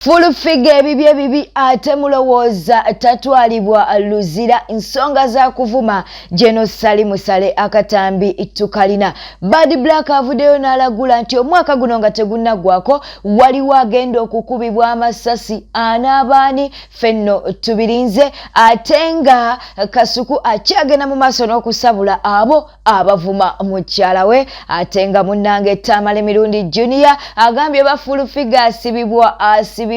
Full figure bibi ate mulowooza tatwalibwa luzira ensonga za kuvuma Jeno Salimu Sale akatambi tukalina. Bad Black avuddeyo n'alagula nti omwaka guno nga tegunnagwako waliwo agenda okukubibwa amasasi anabaani fenno tubirinze ate nga Kasuku akyagenda mu maaso n'okusabula abo abavuma mukyala we ate nga munnange Tamale Mirundi Junior agambye ba full figure asibibwe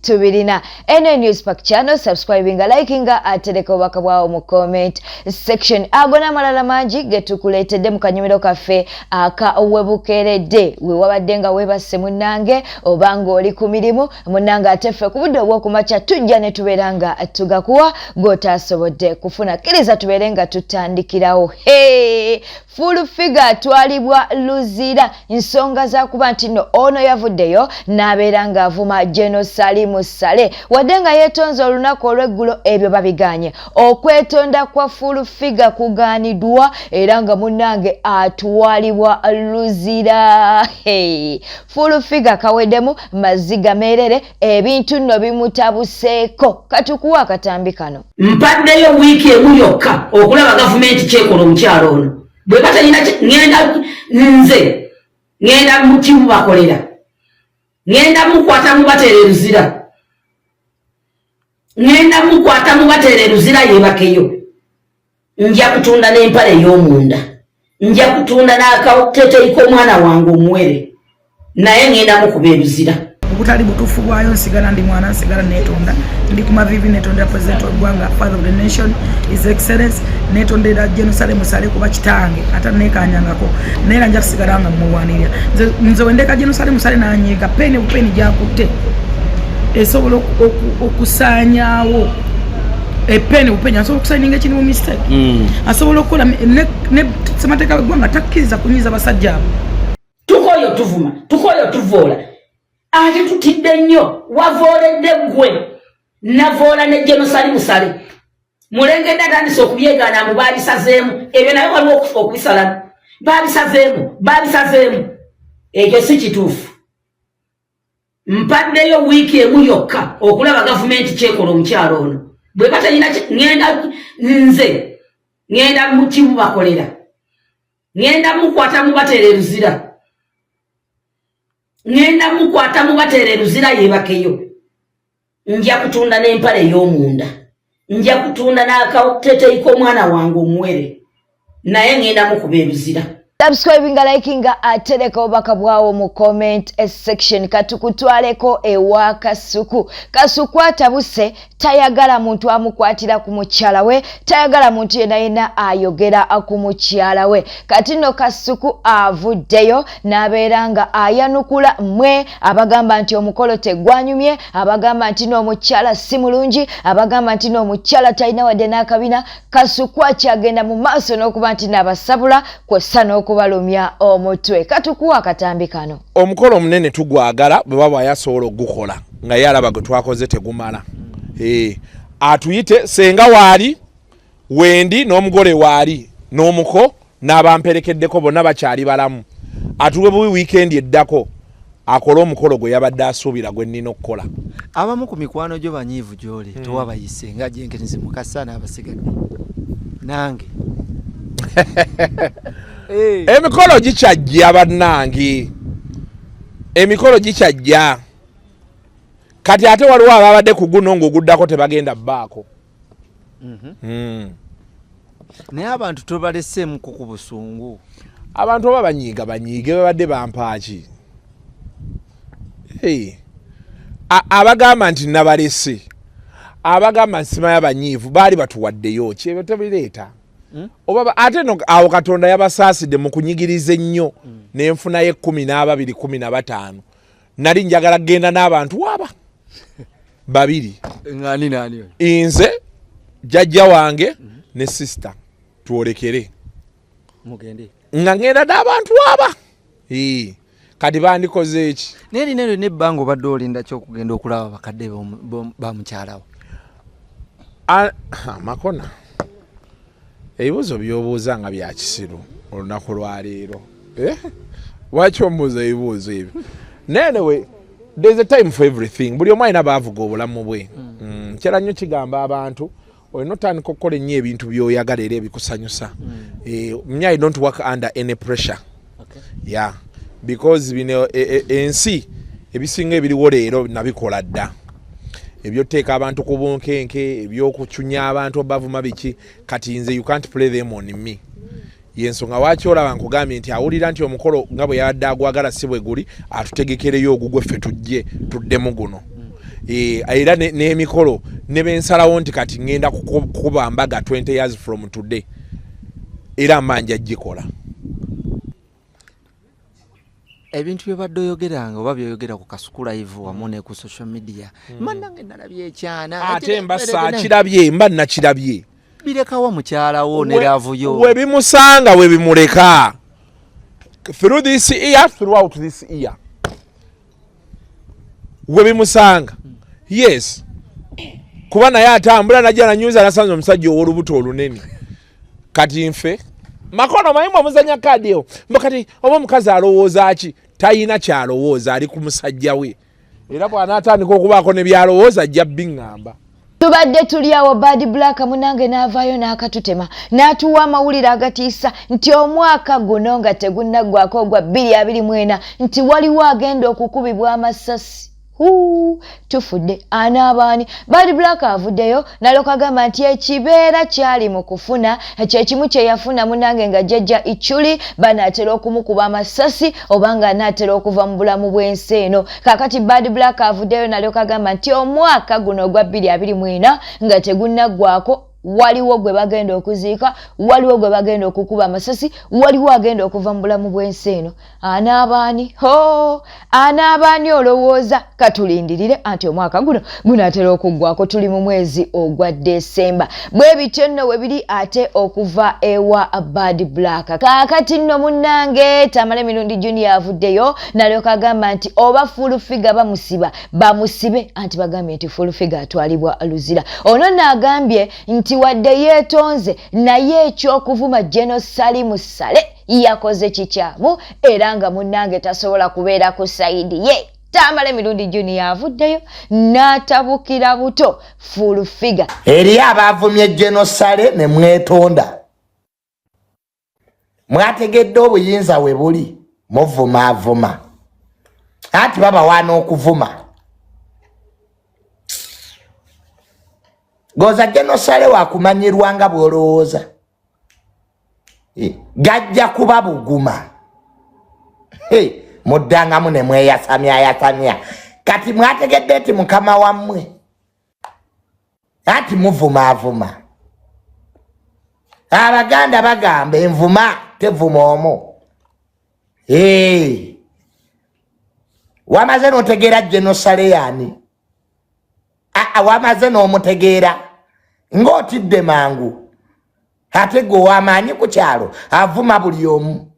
tubirina. Ene News Pack channel subscribinga likinga atereka obaka bwawo mu comment section. Agona malala mangi getukuletedde mu kanyumiro kaffe aka webukeredde we wabadde nga webase munnange obanga oli ku mirimu munnange ateffe ku budde obw'okumakya tujja ne tubeeranga tugakuwa gotasobodde kufuna kiriza tubeerenga tutandikirawo. Full figure twalibwa luzira nsonga za kuba nti no ono yavuddeyo n'abeeranga avuma Jeno Salimu Sale wadde nga yeetonze olunaku olw'eggulo ebyo babiganye. Okwetonda kwa full figure kugaaniddwa era nga munnange atwalibwa luzira. Full figure kaweddemu maziga merere ebintu nno bimutabuseeko. Katukuwa akatambi kano. Mpaddeyo wiiki emu yokka okulaba gavumenti kyekola omukyalo ono. Bwe batalina ngenda mu kimu bakolera. Ngenda mukwata mubatere ruzira. Ngenda mukwata mubatere ruzira yebakeyo. Nja kutunda n'empale y'omunda. Nja kutunda n'akateteiko omwana wange omuwere. Naye ngenda mukuba ebizira. Obutali butuufu bwayo nsigala ndi mwana nsigala netonda ndi ku mavivi netondera president w'eggwanga father of the nation his excellence netondera Jeno Salimu Sale kuba kitange ate nekanyangako naye nja kusigala nga mulwanirira nze wendeka Jeno Salimu Sale nanyiga pene bupeni gyakutte esobola okusaanyaawo epene bupeni asobola okusaanyinga ekiri mu mistake asobola okukola ne ssemateeka w'eggwanga takkiriza kunyiza basajja abo. Tukoyo tuvuma tukoyo tuvoola ate tutidde nnyo wavooledde gwe navoola ne Jeno Salimu Sale mulengedde atandise okubyegaana mu baabisazeemu ebyo naye waliwo okufa okubisalamu baabisazeemu ekyo si kituufu. Mpaddeyo wiiki emu yokka okulaba gavumenti kyekola omukyalo ono. Bwe batalina ngenda mu kimu bakolera. Ngenda mukwata mubatere ruzira. Ngenda mukwata mubatere ruzira yebakeyo. Nja kutunda n'empale y'omunda. Nja kutunda n'akateteiko omwana wange omuwere. Naye ngenda mukuba ebizira. Subscribinga likinga atereka obaka bwawo mu comment section. Katukutwaleko ewa Kasuku. Kasuku atabuse tayagala muntu amukwatira ku mukyala we, tayagala muntu yenna ayogera ku mukyala we. Kati no Kasuku avuddeyo n'abeeranga ayanukula mwe abagamba nti omukolo tegwanyumye, abagamba nti n'omukyala si mulungi, abagamba nti n'omukyala talina wadde n'akabina. Kasuku akyagenda mu maaso n'okuba nti n'abasabula kwessa n'okubalumya omutwe. Katukuwa akatambi kano. Omukolo omunene tugwagala bwe baba yasobola ogukola nga yalaba gwe twakoze tegumala. Atuyite senga waali wendi n'omugole waali n'omuko n'abamperekeddeko bonna bakyali balamu atuwe bu weekend eddako akola omukolo gwe yabadde asuubira gwe nnina okukola. Abamu ku mikwano gyo banyiivu gy'oli tewabayise nga Jenkins Mukasa n'abasigadde nange emikolo gikyajja bannange, emikolo gikyajja kati ate waliwo ababadde ku guno ng'oguddako tebagenda bbaako. Naye abantu tobaleseemu ku busungu. Abantu oba banyiige babadde bampaaki. Abagamba nti nabalese, abagamba nsima y'abanyiivu baali batuwaddeyo kyebyo tebireeta. Ate no awo Katonda yabasaasidde mu kunyigiriza ennyo n'enfuna ye 12 15 nali njagala genda n'abantu waba babiri ngani nani inze jajja wange ne sister tuolekere mugende nga ngenda n'abantu waba kati bandikoze eki neri ne bango badolinda kyokugenda okulaba bakadde ba mukyalawo makona ebibuzo by'obuuza nga bya kisiru olunaku lwa leero waki omubuuza ebibuuzo ebyo. Anyway, there's a time for everything buli omu alina baavuga obulamu bwe kyera nnyo kigamba abantu olina otandika okukola ennyo ebintu by'oyagala era ebikusanyusa I don't work under any pressure yeah because bino ensi ebisinga ebiriwo leero nabikola dda ebyoteeka abantu ku bunkenke ebyokucunya abantu obavuma biki kati nze you can't play them on me yensonga lwaki olaba nkugambye nti awulira nti omukolo nga bwe yabadde agwagala si bwe guli atutegekereyo ogugwe ffe tujje tuddemu guno era n'emikolo ne bensalawo nti kati ngenda kukuba mbaga 20 years from today era manja gikola ebintu byobadde oyogeranga oba byoyogera ku Kasuku Live wamu ne ku social media mannange nalabye ekyana ate mbasa kirabye mba nakirabye birekawo mukyala wo ne lavuyo we bimusanga we bimuleka through this year throughout this year we bimusanga yes kuba naye atambula najja na news alasanze omusajja ow'olubuto olunene kati nfe makono mayimbo muzanya kadi yo mbakati oba omukazi alowooza ki tayina kyalowooza ali ku musajja we era bw'anaatandika okubaako ne byalowooza ajja biŋŋamba tubadde tuli awo Bad Black munange n'avaayo n'akatutema n'atuwa amawulire agatiisa nti omwaka guno nga tegunnaggwako gwa 2024 nti waliwo agenda okukubibwa amasasi tufudde anaabani Bad Black avuddeyo naloka agamba nti ekibeera kyali mu kufuna kyekimu kye yafuna munange nga jjajja Ichuli banaatera okumukuba amasasi oba nga anaatera okuva mu bulamu bw'ensi eno kakati Bad Black avuddeyo naloka agamba nti omwaka guno ogwa 2024 nga tegunnaggwako waliwo gwe bagenda okuziika waliwo gwe bagenda okukuba amasasi waliwo agenda okuva mu bulamu bw'ensi eno anaabani olowooza katulindirire anti omwaka guno gunaatera okuggwako tuli mu mwezi ogwa Desemba bwe bityo nno we biri ate okuva ewa Bad Black kaakati nno munnange Tamale Mirundi Junior avuddeyo nalyoka agamba nti oba full figure bamusibe anti bagambye nti full figure atwalibwa luzira ono n'agambye nti wadde yeetonze naye ekyokuvuma General Salimu Sale yakoze kikyamu era nga munnange tasobola kubeera ku sayidi ye Tamale Mirundi Junior avuddeyo n'atabukira buto full figure eri abavumye General Sale ne mwetonda mwategedde obuyinza we buli muvuma ati baba wana okuvuma goza General Sale wakumanyirwanga bwolowooza gajja kuba buguma muddangamu ne mweyasamya kati mwategedde nti mukama wammwe ati muvuma Abaganda bagamba envuma tevuma omu wamaze n'otegeera General Sale yani wamaze n'omutegeera ng'otidde mangu ate gwe wamaanyi ku kyalo avuma buli omu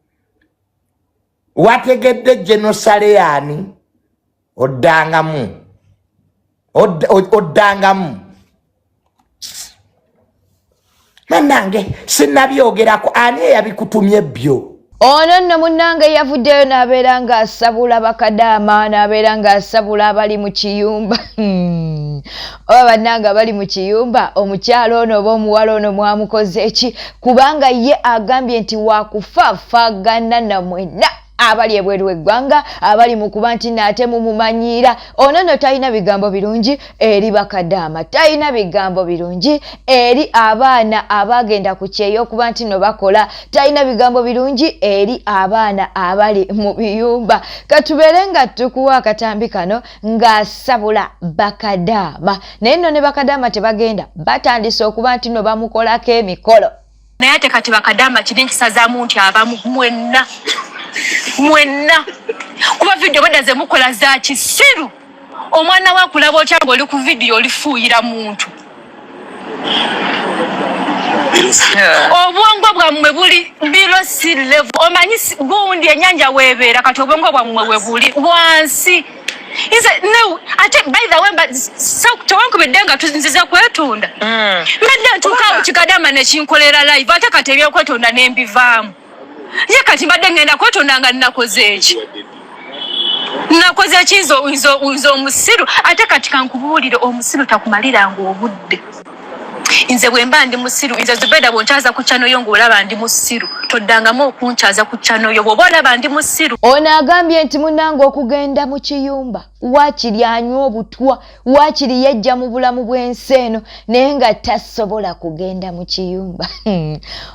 wategedde General Sale yani oddangamu mannange sinnabyogerako ani eyabikutumye byo ono nno munnange yavuddeyo n'abeera ng'asabula bakadaama n'abeera ng'asabula abali mu kiyumba oba bannange abali mu kiyumba omukyalo ono oba omuwala ono mwamukoze eki kubanga ye agambye nti wakufaafagana na mwenna abali ebweru w'eggwanga abali mu kuba nti naate mumumanyiira ono nno talina bigambo birungi eri bakadaama talina bigambo birungi eri abaana abagenda ku kyeyo okuba nti no bakola talina bigambo birungi eri abaana abali mu biyumba katubeere nga tukuwa akatambi kano ng'asabula bakadaama naye nno ne bakadaama tebagenda batandise okuba nti no bamukolako emikolo naye ate kati bakadaama kiri nkisazaamu nti abamu mwenna kuba video bada ze mukola za kisiru omwana wa kulaba otyango oli ku video olifuuyira muntu obwongo bwammwe buli below sea level omanyi gundi ennyanja weebeera kati obwongo bwammwe we buli wansi ate by the way tewankubidde nga tuzinziza kwetunda mbadde ntuuka kikadaama nekinkolera live ate kati ebyokwetonda nembivaamu ye kati mbadde ngenda kwetonda nga nnakoze eki nakoze chizo omusiru ate katika nkubuulire omusiru takumalira ngo obudde inze bwemba ndi musiru inze Zubeda bonchaza ku chano yo ngolaba ndi musiru toddangamu okunchaza ku chano yo bobolaba ndi musiru. Ono agambye nti munango okugenda mu kiyumba wakiri anywa obutwa wakiri yejja mu bulamu bw'ensi eno naye nga tasobola kugenda mu kiyumba.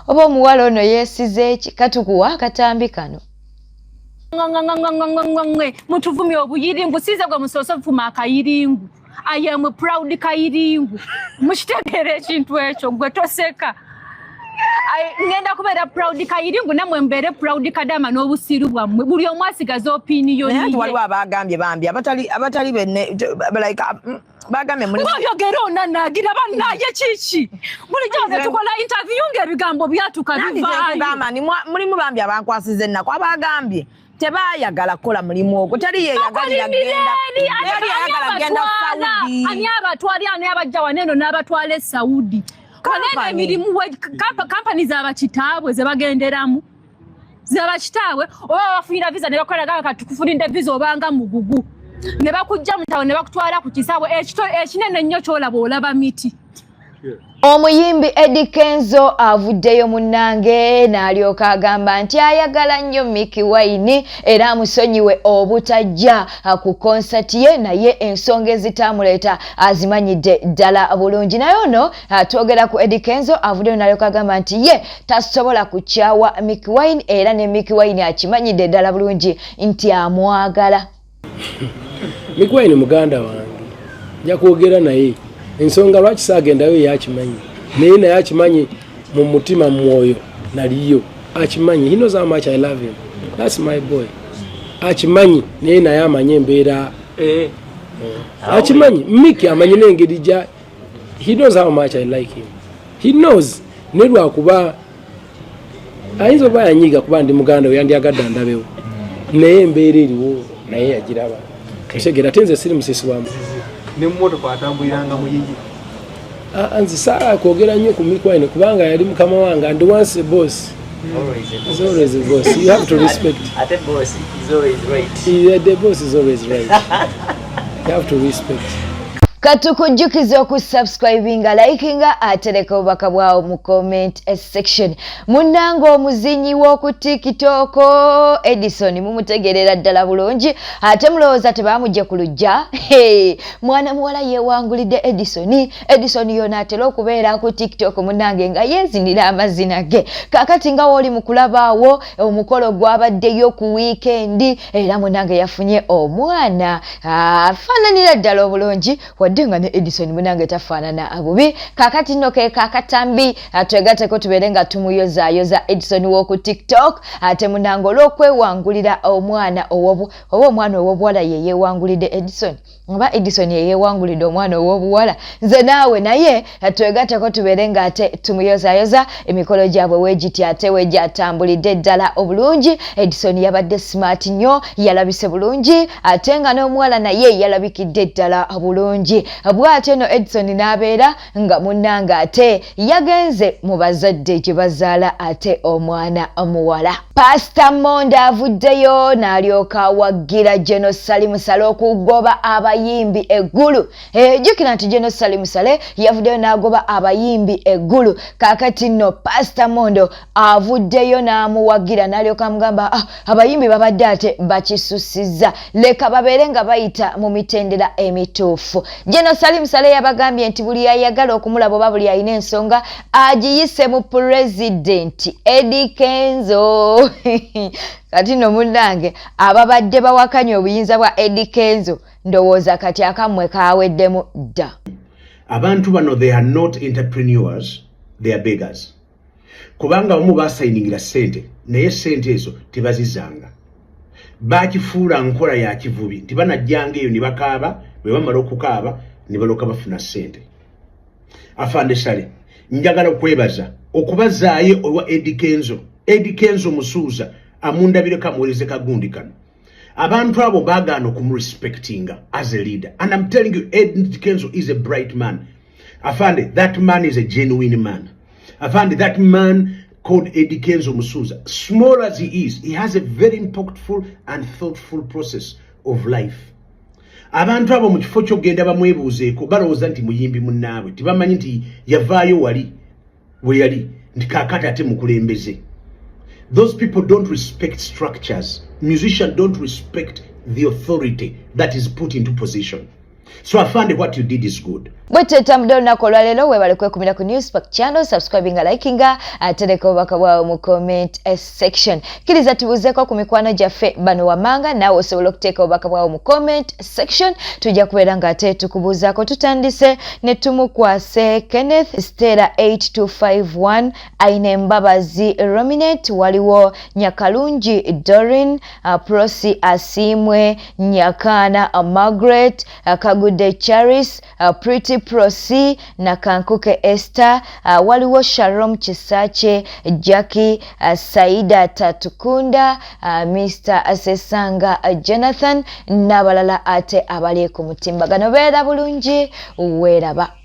Oba omuwala ono yeesize eki katukuwa akatambi kano. Mutuvumye obuyiringu size gwe musoso vuma akayiringu. I am proud kayiringu. Mushtegere ekintu ekyo gwe toseka. Ngenda kubeera proud kayiringu namwe mbere proud kadama n'obusiru bwammwe buli omu asigaza opinion ye. Naye waliwo abagambye bambi abatali benne like bagambye muli oyogera onanagira bannaye kiki buli gyonna tukola interview ng'ebigambo byatuka bivaayo. Mulimu bambi abankwasiza ennaku abagambye tebayagala kukola mulimu ogwo tali yeyagalira genda Saudi. Ani abatwali ani abajja waneno n'abatwala e Saudi. Kanene emirimu companies abakitaabwe ze bagenderamu zabakitaabwe oba bafunira visa ne bakola katukufulinde visa obanga mugugu ne bakujja mutawe ne bakutwala ku kisaawe ekinene nnyo kyolaba olaba miti. Omuyimbi Eddie Kenzo avuddeyo munnange n'alyoka agamba nti ayagala nnyo Mickey Wine era amusonyiwe obutajja ku konsati ye naye ensonga ezitamuleeta azimanyidde ddala bulungi. Naye ono twogera ku Eddie Kenzo avuddeyo n'alyoka agamba nti ye tasobola kukyawa Mickey Wine era ne Mickey Wine akimanyidde ddala bulungi nti amwagala. Mickey Wine muganda wange nja kwogera naye ensonga lwaki saagendayo yakimanyi naye naye akimanyi mu mutima mwoyo naliyo akimanyi. He knows how much I love him. That's my boy. Akimanyi naye naye amanye embeera akimanyi. Mickey amanyi n'engeri gya he knows how much I like him. He knows ne lwakuba ayinza oba yanyiga kuba ndi muganda we yandyagadde ndabewo naye embeera eriwo naye yagiraba. Kitegeera tenze siri musisi wamu ne mmotoka atambuliranga mu yiyi. Anzi saa kwogera nnyo ku Mickey Wine kubanga yali mukama wange and once a boss always a boss. You have to respect. At the boss is always right. Yeah, the boss is always right. You have to respect. Katukujjukiza okusubscribinga likinga atereka obubaka bwawo mu comment section. Munnange omuzinyi w'oku TikTok Edison mumutegerera ddala bulungi ate mulowooza tebamujja ku lujja. Mwana muwala yeewangulidde Edison yona atera okubeera ku TikTok munnange nga yeezinira amazina ge. Kaakati nga w'oli mu kulabaawo omukolo gwabaddeyo ku weekend era munnange yafunye omwana afaananira ddala obulungi denga ne Edison munange tafaanana abubi. Kakati nno ke kakatambi atwegateko tubeere nga tumuyoza Edison w'oku TikTok ate munange olw'okwewangulira omwana omwana ow'obuwala ye yeewangulidde Edison oba Edison ye yeewangulidde omwana ow'obuwala. Nze naawe naye atwegateko tubeere nga ate tumuyoza emikolo gyabwe weegiti ate weegyatambulidde ddala obulungi. Edison yabadde smart nnyo yalabise bulungi ate nga n'omuwala naye yalabikidde ddala bulungi. Bw'ate eno Edison n'abeera nga munnange ate yagenze mu bazadde gye bazaala ate omwana omuwala. Pastor Monda avuddeyo n'alyoka waggira General Sally Musale okugoba abayimbi eggulu. Jjukira nti General Sally Musale yavuddeyo n'agoba abayimbi eggulu. Kaakati nno Pastor Mondo avuddeyo n'amuwagira n'alyoka amugamba abayimbi babadde ate bakisusizza leka babeere nga bayita mu mitendera emituufu. General Sally Musale yabagambye nti buli ayagala okumulaba oba buli ayina ensonga agiyise mu President Eddie Kenzo. Kati no munnange ababadde bawakanya obuyinza bwa Eddie Kenzo ndowooza kati akammwe kaaweddemu dda. Abantu bano they are not entrepreneurs, they are beggars. Kubanga omu basayiningira ssente naye ssente ezo tebazizanga. Bakifuula nkola ya kivubi nti banajjanga eyo ne bakaaba bwe bamala okukaaba ne balooka bafuna ssente. Afande Sale njagala okwebaza okubazaayo owa Eddie Kenzo musuuza amundabire kamuweleze kagundi kano. Abantu abo baagaana okumurespectinga as a leader. And I'm telling you, Eddie Kenzo is a bright man. Afande, that man is a genuine man. Afande, that man called Eddie Kenzo Musuza, small as he is, he has a very impactful and thoughtful process of life. Abantu abo mu kifo ky'ogenda bamwebuuzeeko balowooza nti muyimbi munnaabwe tebamanyi nti yavaayo wali we yali nti kaakati ate mukulembeze. Those people don't respect structures. Musicians don't respect the authority that is put into position. So I found what you did is good. Bweteta mudolo nako lwalero webale kwekumira ku Newspark channel, subscribing nga likinga atereka obubaka bwawe mu comment section. Kiriza tubuzeko ku mikwano gyaffe bano Wamanga, nawe osobola okuteeka obubaka bwawe mu comment section. Tujja kubeera nga ate tukubuuzaako. Tutandise ne tumukwase Kenneth Stella 8251, Aine Mbabazi Rominate, waliwo Nyakalungi Dorin, Prosi Asimwe, Nyakana Margaret, Kagude Charis, Pretty Prosi na Kankuke Esther, waliwo Sharom Chisache, Jackie, Saida Tatukunda, Mr. Asesanga Jonathan, n'abalala ate abali ku mutimbagano. Beera bulungi, weeraba.